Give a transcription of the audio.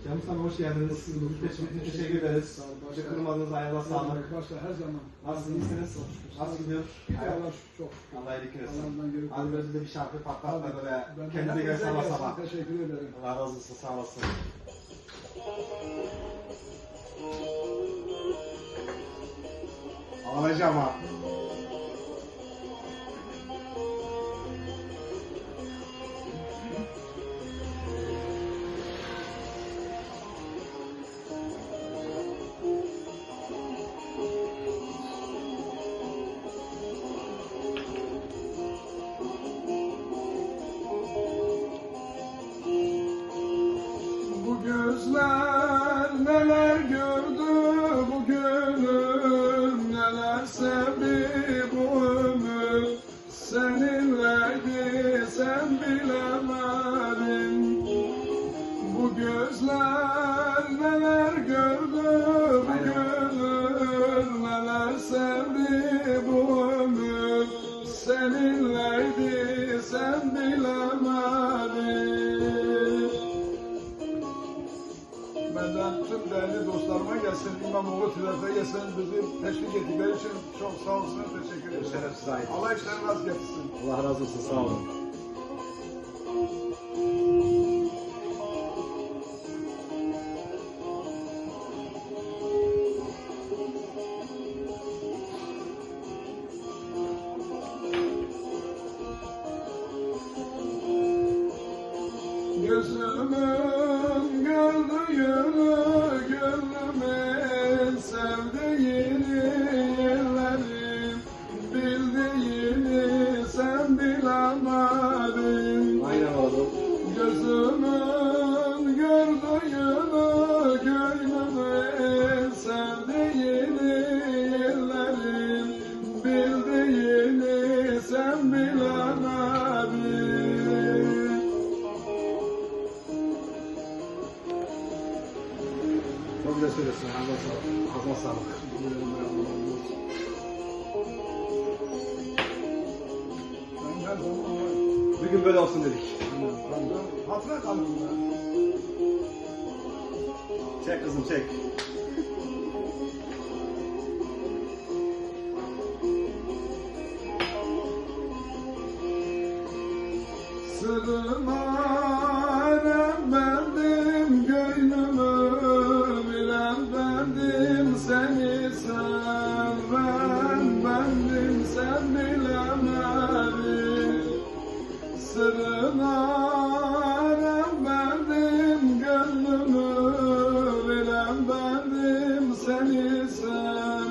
Cem sana hoş geldiniz. Teşekkür ederiz. Bizi kırmadığınız ayağına sağlık. Başla her zaman. Nasılsınız? İyisiniz? Nasıl gidiyor? Allah çok. Allah iyilik versin. Allah'ından görüp. Hadi böyle bir şarkı patlatmadı ve Ben kendinize göre sabah sabah. Teşekkür ederim. Allah razı olsun, sağ olasın. Alacağım ha. Bu gözler neler gördü, bu gönül neler sevdi, bu ömür seninleydi, sen bilemedin. Bu gözler neler gördü, bu gönül neler sevdi, bu ömür seninleydi, sen bilemedin. Benden tüm değerli dostlarıma gelsin, İmamoğlu TRT'ye gelsin, bizi teşvik ettikleri için çok sağ olsunlar, teşekkür ederim. Şeref size ait. Allah işlerini rast getirsin. Allah razı olsun, sağ olun. Gözümün gördüğünü, gönlümün sevdiğini, yerlerim bildiğini sen bilemedin. Aynen oğlum. Gözümün gördüğünü, gönlümün sevdiğini, yerlerim bildiğini sen bilemedin. Çok güzel söylüyorsun. Ağzına sağlık. Ben her zaman Bir gün böyle olsun dedik. hatıra kalın ya. Çek kızım, çek. Sırrıma erem verdim, gönlümü bilen bendim, seni seven bendim, sen bilemedin. Sırrıma erem verdim, gönlümü bilen bendim, seni seven